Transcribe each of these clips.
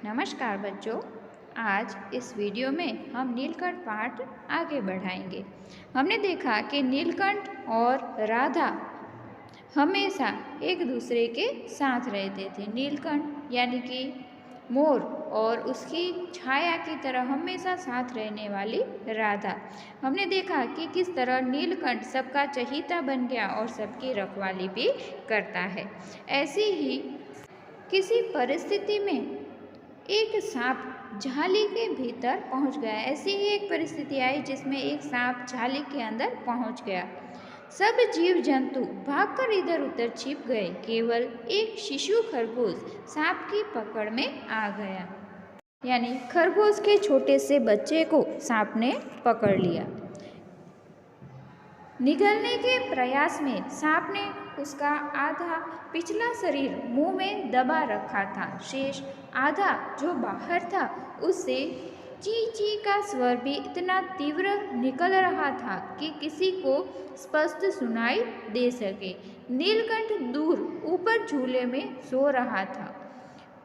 नमस्कार बच्चों। आज इस वीडियो में हम नीलकंठ पाठ आगे बढ़ाएंगे। हमने देखा कि नीलकंठ और राधा हमेशा एक दूसरे के साथ रहते थे। नीलकंठ यानी कि मोर और उसकी छाया की तरह हमेशा साथ रहने वाली राधा। हमने देखा कि किस तरह नीलकंठ सबका चहीता बन गया और सबकी रखवाली भी करता है। ऐसी ही किसी परिस्थिति में एक सांप झाली के भीतर पहुंच गया। ऐसी ही एक परिस्थिति आई जिसमें एक सांप झाली के अंदर पहुंच गया। सब जीव जंतु भागकर इधर उधर छिप गए। केवल एक शिशु खरगोश सांप की पकड़ में आ गया। यानी खरगोश के छोटे से बच्चे को सांप ने पकड़ लिया। निगलने के प्रयास में सांप ने उसका आधा पिछला शरीर मुंह में दबा रखा था। शेष आधा जो बाहर था उससे ची ची का स्वर भी इतना तीव्र निकल रहा था कि किसी को स्पष्ट सुनाई दे सके। नीलकंठ दूर ऊपर झूले में सो रहा था।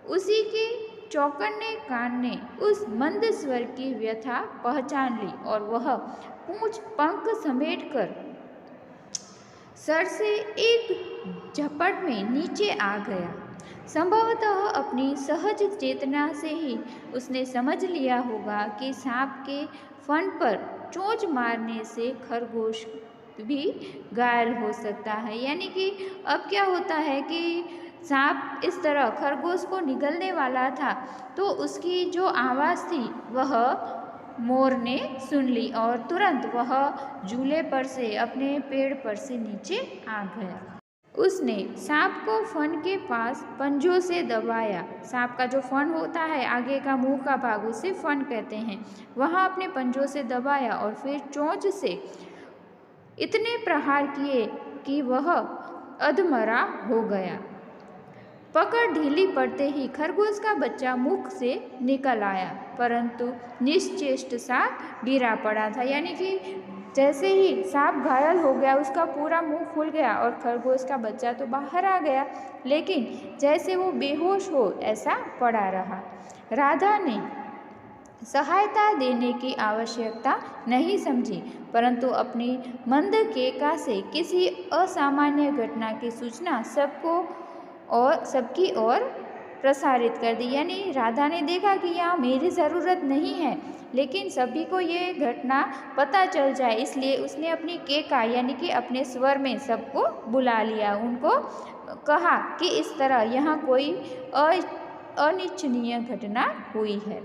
उसी के चौकन्ने कान ने उस मंद स्वर की व्यथा पहचान ली और वह पूंछ पंख समेटकर सर से एक झपट में नीचे आ गया। संभवतः अपनी सहज चेतना से ही उसने समझ लिया होगा कि सांप के फन पर चोंच मारने से खरगोश भी घायल हो सकता है। यानी कि अब क्या होता है कि सांप इस तरह खरगोश को निगलने वाला था, तो उसकी जो आवाज़ थी वह मोर ने सुन ली और तुरंत वह झूले पर से अपने पेड़ पर से नीचे आ गया। उसने सांप को फन के पास पंजों से दबाया। सांप का जो फन होता है, आगे का मुंह का भाग, उसे फन कहते हैं। वहाँ अपने पंजों से दबाया और फिर चोंच से इतने प्रहार किए कि वह अधमरा हो गया। पकड़ ढीली पड़ते ही खरगोश का बच्चा मुख से निकल आया, परंतु निश्चेष्ट सा गिरा पड़ा था। यानी कि जैसे ही सांप घायल हो गया, उसका पूरा मुंह खुल गया और खरगोश का बच्चा तो बाहर आ गया, लेकिन जैसे वो बेहोश हो ऐसा पड़ा रहा। राधा ने सहायता देने की आवश्यकता नहीं समझी, परंतु अपनी मंद केका से किसी असामान्य घटना की सूचना सबकी ओर प्रसारित कर दी। यानी राधा ने देखा कि यहाँ मेरी ज़रूरत नहीं है, लेकिन सभी को ये घटना पता चल जाए, इसलिए उसने अपनी केका यानी कि अपने स्वर में सबको बुला लिया। उनको कहा कि इस तरह यहाँ कोई अनिच्छनीय घटना हुई है।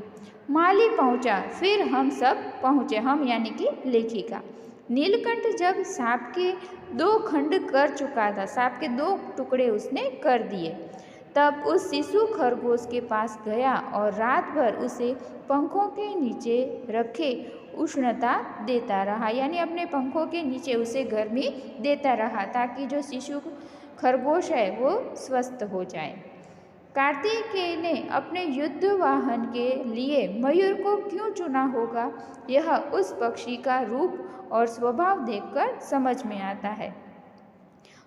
माली पहुँचा, फिर हम सब पहुँचे। हम यानी कि लेखिका। नीलकंठ जब सांप के 2 खंड कर चुका था, सांप के 2 टुकड़े उसने कर दिए, तब उस शिशु खरगोश के पास गया और रात भर उसे पंखों के नीचे रखे उष्णता देता रहा। यानी अपने पंखों के नीचे उसे गर्मी देता रहा ताकि जो शिशु खरगोश है वो स्वस्थ हो जाए। कार्तिकेय ने अपने युद्ध वाहन के लिए मयूर को क्यों चुना होगा, यह उस पक्षी का रूप और स्वभाव देखकर समझ में आता है।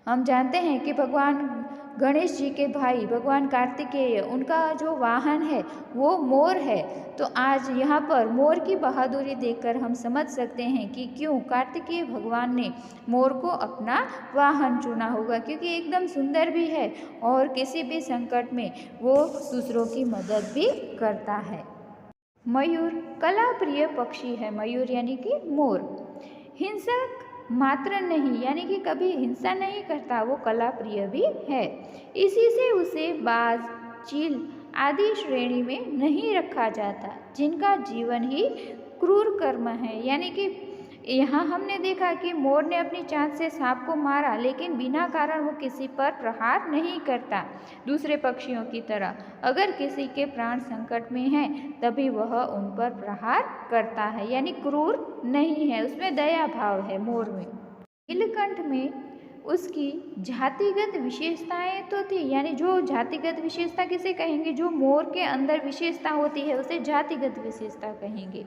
हम जानते हैं कि भगवान गणेश जी के भाई भगवान कार्तिकेय, उनका जो वाहन है वो मोर है। तो आज यहाँ पर मोर की बहादुरी देखकर हम समझ सकते हैं कि क्यों कार्तिकेय भगवान ने मोर को अपना वाहन चुना होगा, क्योंकि एकदम सुंदर भी है और किसी भी संकट में वो दूसरों की मदद भी करता है। मयूर कला प्रिय पक्षी है। मयूर यानी कि मोर हिंसक मात्र नहीं, यानी कि कभी हिंसा नहीं करता, वो कला प्रिय भी है। इसी से उसे बाज, चील आदि श्रेणी में नहीं रखा जाता, जिनका जीवन ही क्रूर कर्म है। यानी कि यहाँ हमने देखा कि मोर ने अपनी चाँच से सांप को मारा, लेकिन बिना कारण वो किसी पर प्रहार नहीं करता। दूसरे पक्षियों की तरह अगर किसी के प्राण संकट में हैं तभी वह उन पर प्रहार करता है, यानी क्रूर नहीं है, उसमें दया भाव है मोर में। नीलकंठ में उसकी जातिगत विशेषताएं तो थी, यानी जो जातिगत विशेषता किसे कहेंगे, जो मोर के अंदर विशेषता होती है उसे जातिगत विशेषता कहेंगे।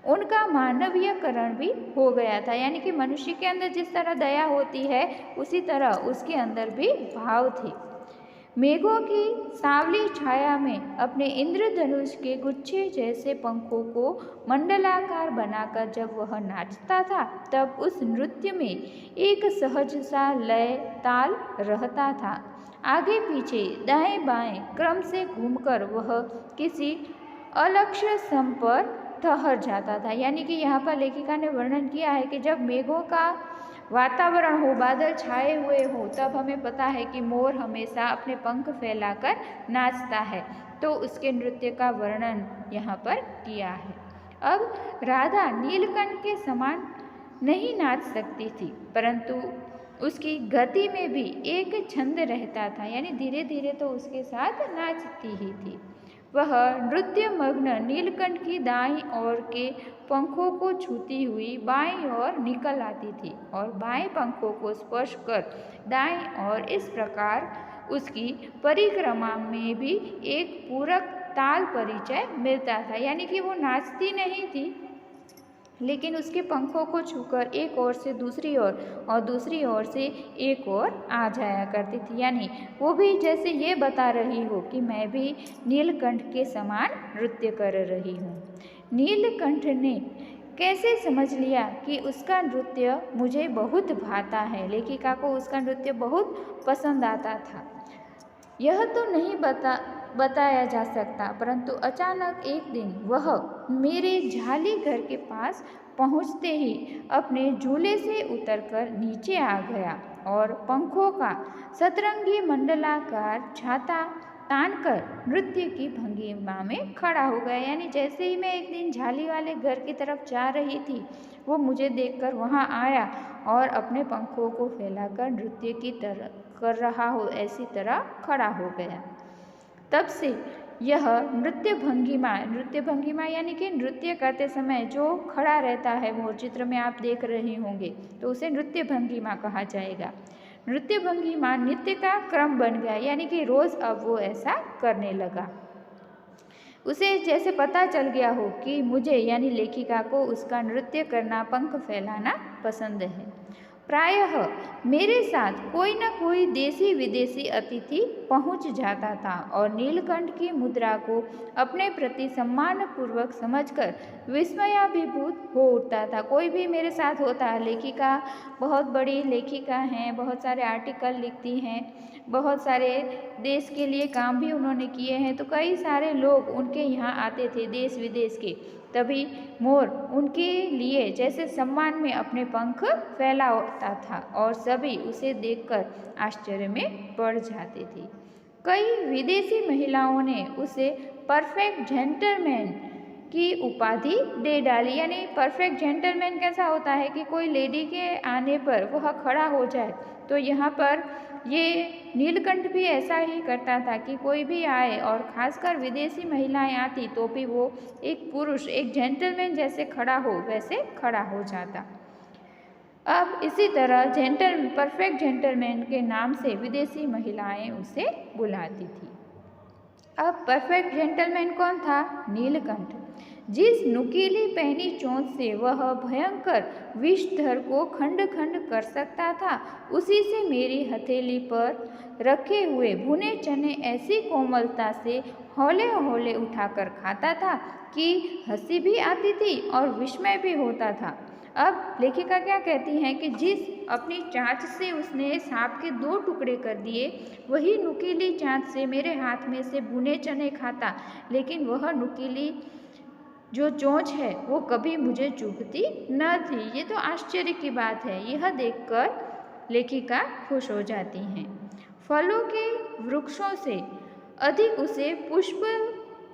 उनका मानवीयकरण भी हो गया था, यानी कि मनुष्य के अंदर जिस तरह दया होती है उसी तरह उसके अंदर भी भाव थे। मेघों की सांवली छाया में अपने इंद्रधनुष के गुच्छे जैसे पंखों को मंडलाकार बनाकर जब वह नाचता था, तब उस नृत्य में एक सहज सा लय ताल रहता था। आगे पीछे दाएं बाएं क्रम से घूमकर वह किसी अलक्ष्य सम पर ठहर जाता था। यानी कि यहाँ पर लेखिका ने वर्णन किया है कि जब मेघों का वातावरण हो, बादल छाए हुए हो, तब हमें पता है कि मोर हमेशा अपने पंख फैलाकर नाचता है, तो उसके नृत्य का वर्णन यहाँ पर किया है। अब राधा नीलकंठ के समान नहीं नाच सकती थी, परंतु उसकी गति में भी एक छंद रहता था, यानी धीरे धीरे तो उसके साथ नाचती ही थी। वह नृत्य मग्न नीलकंठ की दाईं ओर के पंखों को छूती हुई बाईं ओर निकल आती थी और बाएं पंखों को स्पर्श कर दाईं ओर, इस प्रकार उसकी परिक्रमा में भी एक पूरक ताल परिचय मिलता था। यानी कि वो नाचती नहीं थी, लेकिन उसके पंखों को छूकर एक ओर से दूसरी ओर और दूसरी ओर से एक ओर आ जाया करती थी। यानी वो भी जैसे ये बता रही हो कि मैं भी नीलकंठ के समान नृत्य कर रही हूँ। नीलकंठ ने कैसे समझ लिया कि उसका नृत्य मुझे बहुत भाता है, लेखिका को उसका नृत्य बहुत पसंद आता था, यह तो नहीं बताया जा सकता, परंतु अचानक एक दिन वह मेरे झाली घर के पास पहुंचते ही अपने झूले से उतरकर नीचे आ गया और पंखों का सतरंगी मंडलाकार छाता तानकर नृत्य की भंगिमा में खड़ा हो गया। यानी जैसे ही मैं एक दिन झाली वाले घर की तरफ जा रही थी, वो मुझे देखकर वहाँ आया और अपने पंखों को फैलाकर नृत्य की तरह कर रहा हो ऐसी तरह खड़ा हो गया। तब से यह नृत्य भंगिमा यानी कि नृत्य करते समय जो खड़ा रहता है, वो चित्र में आप देख रहे होंगे, तो उसे नृत्य भंगिमा कहा जाएगा। नृत्य भंगिमा नृत्य का क्रम बन गया, यानी कि रोज अब वो ऐसा करने लगा। उसे जैसे पता चल गया हो कि मुझे यानी लेखिका को उसका नृत्य करना, पंख फैलाना पसंद है। प्रायः मेरे साथ कोई न कोई देसी विदेशी अतिथि पहुंच जाता था और नीलकंठ की मुद्रा को अपने प्रति सम्मानपूर्वक समझकर विस्मयाभिभूत हो उठता था। कोई भी मेरे साथ होता, लेखिका बहुत बड़ी लेखिका हैं, बहुत सारे आर्टिकल लिखती हैं, बहुत सारे देश के लिए काम भी उन्होंने किए हैं, तो कई सारे लोग उनके यहाँ आते थे देश विदेश के, तभी मोर उनके लिए जैसे सम्मान में अपने पंख फैलाता था और सभी उसे देखकर आश्चर्य में पड़ जाते थे। कई विदेशी महिलाओं ने उसे परफेक्ट जेंटलमैन की उपाधि दे डाली। यानी परफेक्ट जेंटलमैन कैसा होता है कि कोई लेडी के आने पर वह खड़ा हो जाए, तो यहाँ पर ये नीलकंठ भी ऐसा ही करता था कि कोई भी आए और ख़ासकर विदेशी महिलाएं आती तो भी वो एक पुरुष, एक जेंटलमैन जैसे खड़ा हो वैसे खड़ा हो जाता। अब इसी तरह परफेक्ट जेंटलमैन के नाम से विदेशी महिलाएं उसे बुलाती थी। अब परफेक्ट जेंटलमैन कौन था? नीलकंठ। जिस नुकीली पहनी चोंच से वह भयंकर विषधर को खंड खंड कर सकता था, उसी से मेरी हथेली पर रखे हुए भुने चने ऐसी कोमलता से हौले हौले उठाकर खाता था कि हंसी भी आती थी और विस्मय भी होता था। अब लेखिका क्या कहती हैं कि जिस अपनी चाँच से उसने सांप के 2 टुकड़े कर दिए, वही नुकीली चाँच से मेरे हाथ में से भुने चने खाता, लेकिन वह नुकीली जो चोंच है वो कभी मुझे चुभती न थी। ये तो आश्चर्य की बात है। यह देखकर लेखिका खुश हो जाती हैं। फलों के वृक्षों से अधिक उसे पुष्प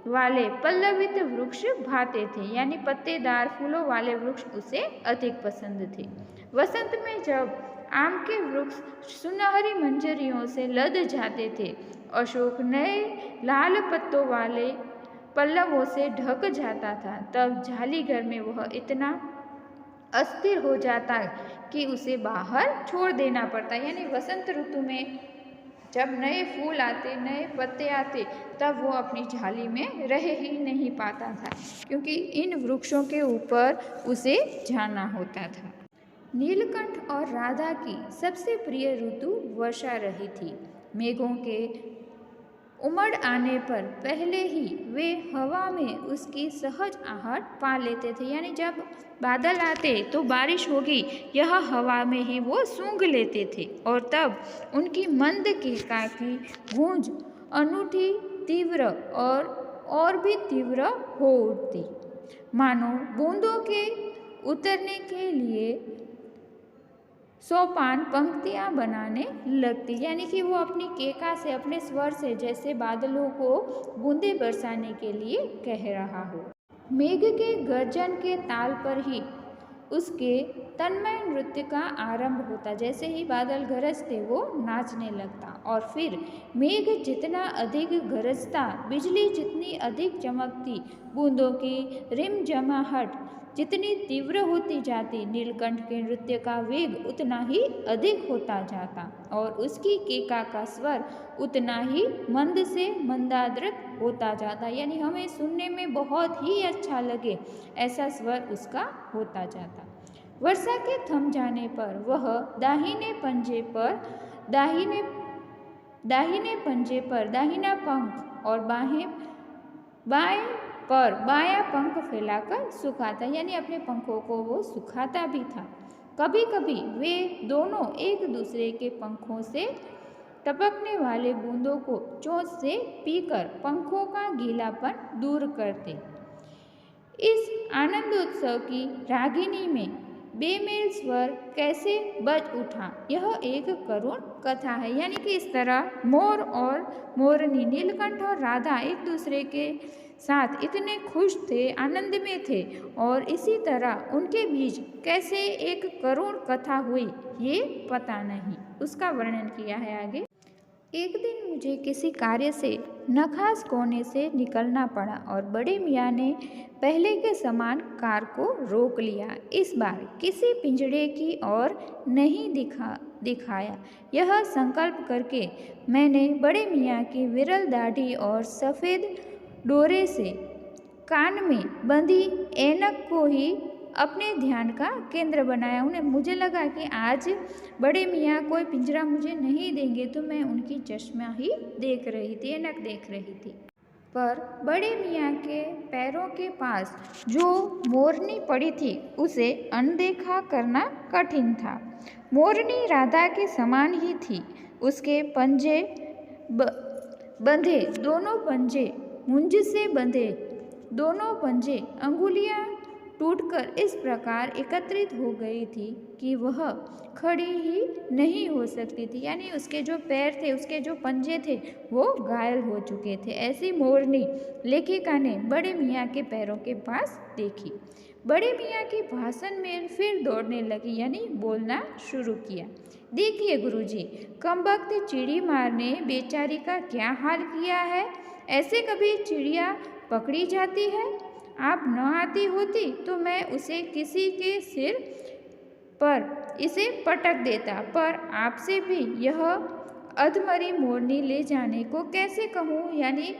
वाले पल्लवित वृक्ष भाते थे, यानी पत्तेदार फूलों वाले वृक्ष उसे अधिक पसंद थे। वसंत में जब आम के वृक्ष सुनहरी मंजरियों से लद जाते थे, अशोक नए लाल पत्तों वाले पल्लवों से ढक जाता था, तब झालीघर में वह इतना अस्थिर हो जाता कि उसे बाहर छोड़ देना पड़ता। यानी वसंत ऋतु में जब नए फूल आते, नए पत्ते आते, तब वो अपनी झाली में रह ही नहीं पाता था, क्योंकि इन वृक्षों के ऊपर उसे जाना होता था। नीलकंठ और राधा की सबसे प्रिय ऋतु वर्षा रही थी। मेघों के उमड़ आने पर पहले ही वे हवा में उसकी सहज आहट पा लेते थे, यानी जब बादल आते तो बारिश होगी यह हवा में ही वो सूंघ लेते थे और तब उनकी मंद केका की गूंज अनूठी तीव्र और भी तीव्र हो उठती, मानो बूंदों के उतरने के लिए सोपान पंक्तियाँ बनाने लगती, यानी कि वो अपनी केका से अपने स्वर से जैसे बादलों को बूंदे बरसाने के लिए कह रहा हो। मेघ के गर्जन के ताल पर ही उसके तन्मय नृत्य का आरंभ होता, जैसे ही बादल गरजते वो नाचने लगता और फिर मेघ जितना अधिक गरजता, बिजली जितनी अधिक चमकती, बूंदों की रिमझमाहट जितनी तीव्र होती जाती, नीलकंठ के नृत्य का वेग उतना ही अधिक होता जाता और उसकी केका का स्वर उतना ही मंद से मंदादृत होता जाता, यानी हमें सुनने में बहुत ही अच्छा लगे ऐसा स्वर उसका होता जाता। वर्षा के थम जाने पर वह दाहिने पंजे पर दाहिना पंख और बाएं पर बायां पंख फैलाकर सुखाता, यानी अपने पंखों को वो सुखाता भी था। कभी कभी वे दोनों एक दूसरे के पंखों से टपकने वाले बूंदों को चोंच से पीकर पंखों का गीलापन दूर करते। इस आनंदोत्सव की रागिनी में बेमेल स्वर कैसे बज उठा, यह एक करुण कथा है, यानी कि इस तरह मोर और मोरनी, नीलकंठ और राधा एक दूसरे के साथ इतने खुश थे, आनंद में थे और इसी तरह उनके बीच कैसे एक करुण कथा हुई ये पता नहीं। उसका वर्णन किया है आगे। एक दिन मुझे किसी कार्य से नखास कोने से निकलना पड़ा और बड़े मियाँ ने पहले के समान कार को रोक लिया। इस बार किसी पिंजड़े की ओर नहीं दिखाया। यह संकल्प करके मैंने बड़े मियाँ की विरल दाढ़ी और सफ़ेद डोरे से कान में बंधी ऐनक को ही अपने ध्यान का केंद्र बनाया। मुझे लगा कि आज बड़े मियाँ कोई पिंजरा मुझे नहीं देंगे, तो मैं उनकी चश्मा ही देख रही थी, ऐनक देख रही थी। पर बड़े मियाँ के पैरों के पास जो मोरनी पड़ी थी उसे अनदेखा करना कठिन था। मोरनी राधा के समान ही थी। उसके पंजे बंधे, दोनों पंजे मुंज से बंधे, दोनों पंजे अंगुलियां टूटकर इस प्रकार एकत्रित हो गई थी कि वह खड़ी ही नहीं हो सकती थी, यानी उसके जो पैर थे, उसके जो पंजे थे वो घायल हो चुके थे। ऐसी मोरनी लेखिका ने बड़े मियाँ के पैरों के पास देखी। बड़े मियाँ की भाषण में फिर दौड़ने लगी, यानी बोलना शुरू किया। देखिए गुरुजी, कमबख्त चिड़ी मार ने बेचारी का क्या हाल किया है। ऐसे कभी चिड़िया पकड़ी जाती है? आप न आती होती तो मैं उसे किसी के सिर पर इसे पटक देता, पर आपसे भी यह अधमरी मोरनी ले जाने को कैसे कहूँ। यानी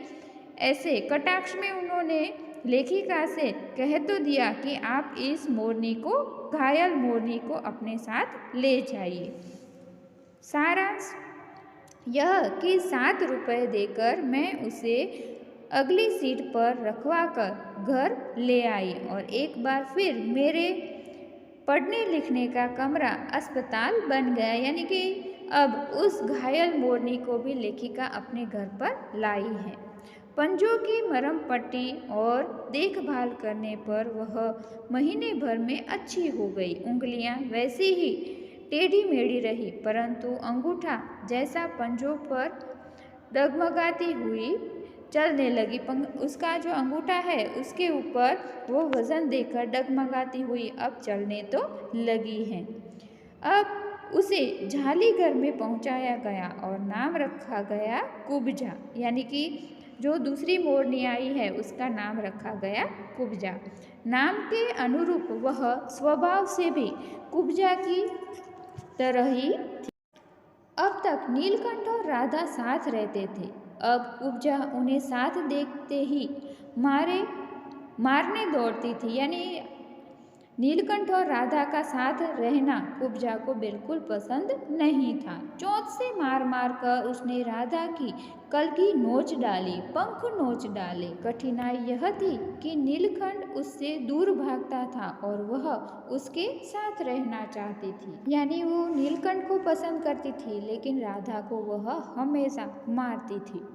ऐसे कटाक्ष में उन्होंने लेखिका से कह तो दिया कि आप इस मोरनी को, घायल मोरनी को अपने साथ ले जाइए। सारांश यह कि 7 रुपये देकर मैं उसे अगली सीट पर रखवा कर घर ले आई और एक बार फिर मेरे पढ़ने लिखने का कमरा अस्पताल बन गया, यानी कि अब उस घायल मोरनी को भी लेखिका अपने घर पर लाई है। पंजों की मरहम पट्टी और देखभाल करने पर वह महीने भर में अच्छी हो गई। उंगलियां वैसी ही टेढ़ी मेढ़ी रही, परंतु अंगूठा जैसा पंजों पर डगमगाती हुई चलने लगी। उसका जो अंगूठा है उसके ऊपर वो वज़न देकर डगमगाती हुई अब चलने तो लगी है। अब उसे झाली घर में पहुंचाया गया और नाम रखा गया कुब्जा, यानी कि जो दूसरी मोरनी आई है उसका नाम रखा गया कुब्जा। नाम के अनुरूप वह स्वभाव से भी कुब्जा की तरह ही थी। अब तक नीलकंठ और राधा साथ रहते थे, अब कुब्जा उन्हें साथ देखते ही मारने दौड़ती थी, यानी नीलकंठ और राधा का साथ रहना कुब्जा को बिल्कुल पसंद नहीं था। चोंच से मार मार कर उसने राधा की कलगी नोच डाली, पंख नोच डाले। कठिनाई यह थी कि नीलकंठ उससे दूर भागता था और वह उसके साथ रहना चाहती थी। यानी वो नीलकंठ को पसंद करती थी, लेकिन राधा को वह हमेशा मारती थी।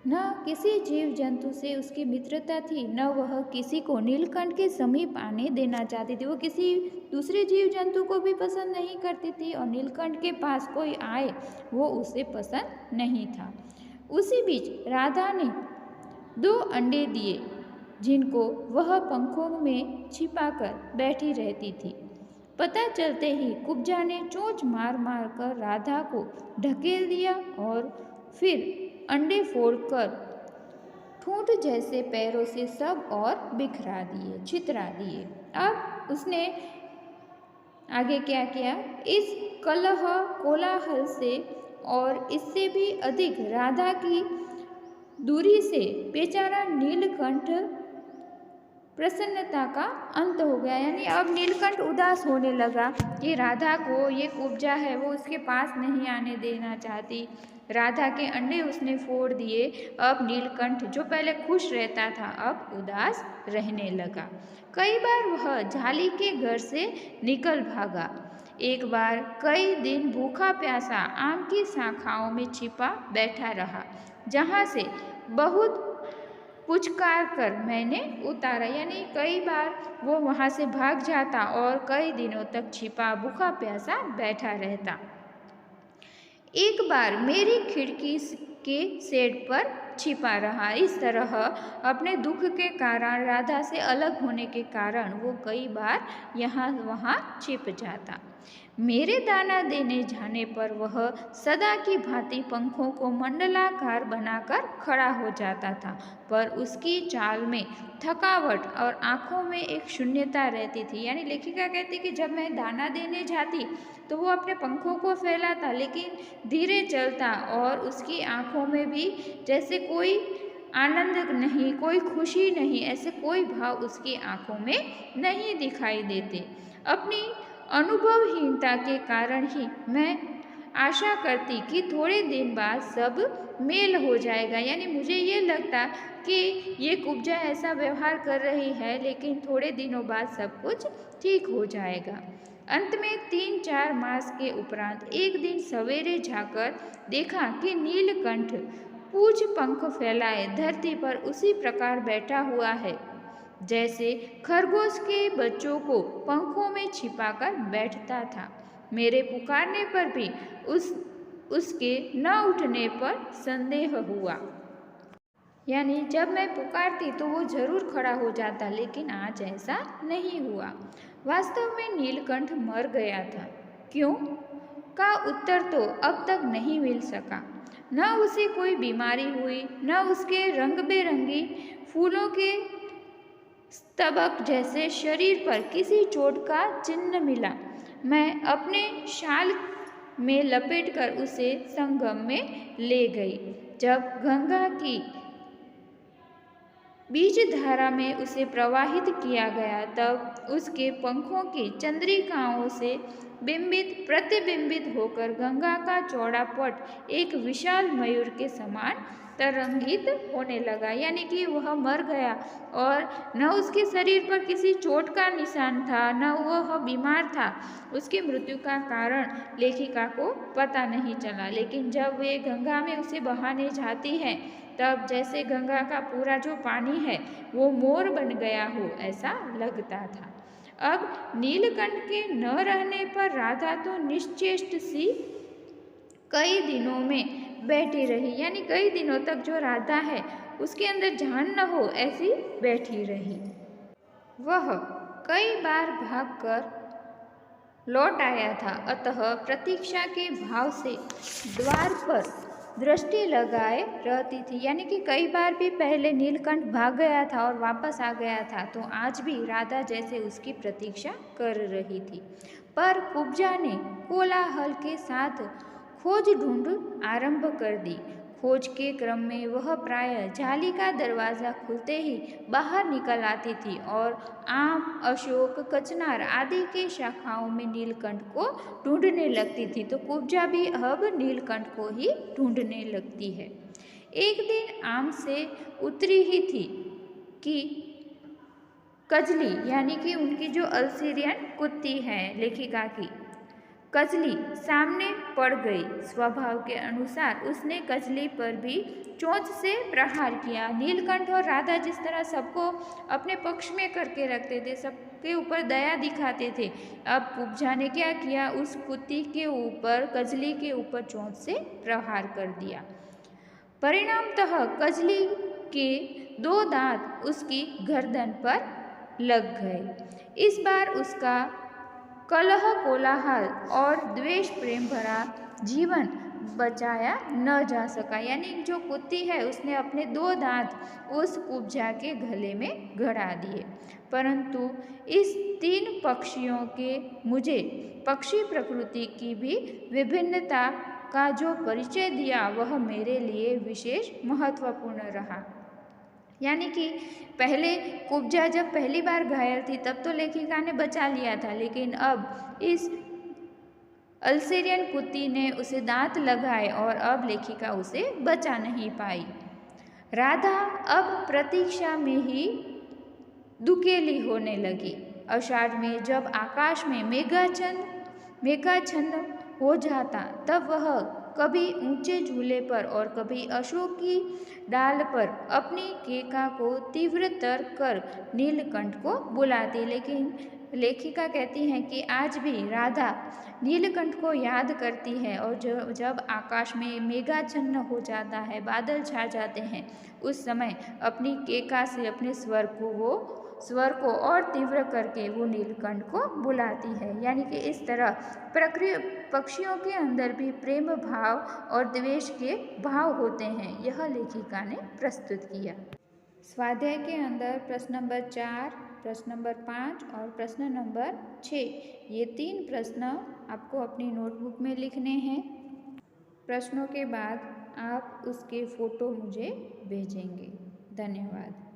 न किसी जीव जंतु से उसकी मित्रता थी, न वह किसी को नीलकंठ के समीप आने देना चाहती थी। वो किसी दूसरे जीव जंतु को भी पसंद नहीं करती थी और नीलकंठ के पास कोई आए वो उसे पसंद नहीं था। उसी बीच राधा ने 2 अंडे दिए जिनको वह पंखों में छिपाकर बैठी रहती थी। पता चलते ही कुब्जा ने चोंच मार मार कर राधा को ढकेल दिया और फिर अंडे फोड़कर ठूंठ जैसे पैरों से सब और बिखरा दिए, छितरा दिए। अब उसने आगे क्या किया? इस कलह कोलाहल से और इससे भी अधिक राधा की दूरी से बेचारा नीलकंठ प्रसन्नता का अंत हो गया। यानी अब नीलकंठ उदास होने लगा कि राधा को ये कुब्जा है वो उसके पास नहीं आने देना चाहती। राधा के अंडे उसने फोड़ दिए। अब नीलकंठ जो पहले खुश रहता था अब उदास रहने लगा। कई बार वह झाली के घर से निकल भागा। एक बार कई दिन भूखा प्यासा आम की शाखाओं में छिपा बैठा रहा, जहाँ से बहुत पुचकार कर मैंने उतारा। यानी कई बार वो वहाँ से भाग जाता और कई दिनों तक छिपा भूखा प्यासा बैठा रहता। एक बार मेरी खिड़की के शेड पर छिपा रहा। इस तरह अपने दुख के कारण, राधा से अलग होने के कारण वो कई बार यहाँ वहाँ छिप जाता। मेरे दाना देने जाने पर वह सदा की भांति पंखों को मंडलाकार बनाकर खड़ा हो जाता था, पर उसकी चाल में थकावट और आँखों में एक शून्यता रहती थी। यानी लेखिका कहती कि जब मैं दाना देने जाती तो वो अपने पंखों को फैलाता, लेकिन धीरे चलता और उसकी आँखों में भी जैसे कोई आनंद नहीं, कोई खुशी नहीं, ऐसे कोई भाव उसकी आँखों में नहीं दिखाई देते। अपनी अनुभवहीनता के कारण ही मैं आशा करती कि थोड़े दिन बाद सब मेल हो जाएगा। यानी मुझे ये लगता कि ये कुब्जा ऐसा व्यवहार कर रही है, लेकिन थोड़े दिनों बाद सब कुछ ठीक हो जाएगा। अंत में 3-4 मास के उपरांत एक दिन सवेरे जाकर देखा कि नीलकंठ पूछ पंख फैलाए धरती पर उसी प्रकार बैठा हुआ है जैसे खरगोश के बच्चों को पंखों में छिपाकर बैठता था। मेरे पुकारने पर भी उसके न उठने पर संदेह हुआ। यानी जब मैं पुकारती तो वो जरूर खड़ा हो जाता, लेकिन आज ऐसा नहीं हुआ। वास्तव में नीलकंठ मर गया था। क्यों का उत्तर तो अब तक नहीं मिल सका। न उसे कोई बीमारी हुई, न उसके रंग बेरंगी फूलों के स्तबक जैसे शरीर पर किसी चोट का चिन्ह मिला। मैं अपने शाल में लपेटकर उसे संगम में ले गई। जब गंगा की बीज धारा में उसे प्रवाहित किया गया, तब उसके पंखों की चंद्रिकाओं से बिंबित प्रतिबिंबित होकर गंगा का चौड़ा पट एक विशाल मयूर के समान तरंगित होने लगा। यानी कि वह मर गया और न उसके शरीर पर किसी चोट का निशान था, न वह बीमार था। उसकी मृत्यु का कारण लेखिका को पता नहीं चला, लेकिन जब वे गंगा में उसे बहाने जाती है तब जैसे गंगा का पूरा जो पानी है वो मोर बन गया हो ऐसा लगता था। अब नीलकंठ के न रहने पर राधा तो निश्चेष्ट सी कई दिनों में बैठी रही। यानी कई दिनों तक जो राधा है उसके अंदर जान न हो ऐसी बैठी रही। वह कई बार भागकर लौट आया था, अतः प्रतीक्षा के भाव से द्वार पर दृष्टि लगाए रहती थी। यानी कि कई बार भी पहले नीलकंठ भाग गया था और वापस आ गया था, तो आज भी राधा जैसे उसकी प्रतीक्षा कर रही थी। पर कुब्जा ने कोलाहल के साथ खोज ढूंढ आरंभ कर दी। खोज के क्रम में वह प्रायः जाली का दरवाज़ा खुलते ही बाहर निकल आती थी और आम, अशोक, कचनार आदि के शाखाओं में नीलकंठ को ढूंढने लगती थी। तो कुब्जा भी अब नीलकंठ को ही ढूंढने लगती है। एक दिन आम से उतरी ही थी कि कजली यानी कि उनकी जो अल्सीरियन कुत्ती है लेखिका की, कजली सामने पड़ गई। स्वभाव के अनुसार उसने कजली पर भी चोंच से प्रहार किया। नीलकंठ और राधा जिस तरह सबको अपने पक्ष में करके रखते थे, सबके ऊपर दया दिखाते थे, अब कुब्जा ने क्या किया, उस कुत्ती के ऊपर, कजली के ऊपर चोंच से प्रहार कर दिया। परिणामतः कजली के 2 दांत उसकी गर्दन पर लग गए। इस बार उसका कलह, कोलाहल और द्वेष प्रेम भरा जीवन बचाया न जा सका। यानी जो कुत्ती है उसने अपने 2 दांत उस कुब्जा के गले में गड़ा दिए। परंतु इस 3 पक्षियों के मुझे पक्षी प्रकृति की भी विभिन्नता का जो परिचय दिया वह मेरे लिए विशेष महत्वपूर्ण रहा। यानी कि पहले कुब्जा जब पहली बार घायल थी तब तो लेखिका ने बचा लिया था, लेकिन अब इस अल्सीरियन कुत्ती ने उसे दांत लगाए और अब लेखिका उसे बचा नहीं पाई। राधा अब प्रतीक्षा में ही दुकेली होने लगी। आषाढ़ में जब आकाश में मेघाच्छन्न हो जाता तब वह कभी ऊंचे झूले पर और कभी अशोक की डाल पर अपनी केका को तीव्रतर कर नीलकंठ को बुलाती। लेकिन लेखिका कहती हैं कि आज भी राधा नीलकंठ को याद करती है और जब आकाश में मेघाच्छन्न हो जाता है, बादल छा जाते हैं, उस समय अपनी केका से अपने स्वर को और तीव्र करके वो नीलकंठ को बुलाती है। यानी कि इस तरह पक्षियों के अंदर भी प्रेम भाव और द्वेष के भाव होते हैं, यह लेखिका ने प्रस्तुत किया। स्वाध्याय के अंदर प्रश्न नंबर 4, प्रश्न नंबर 5 और प्रश्न नंबर 6, ये 3 प्रश्न आपको अपनी नोटबुक में लिखने हैं। प्रश्नों के बाद आप उसके फ़ोटो मुझे भेजेंगे। धन्यवाद।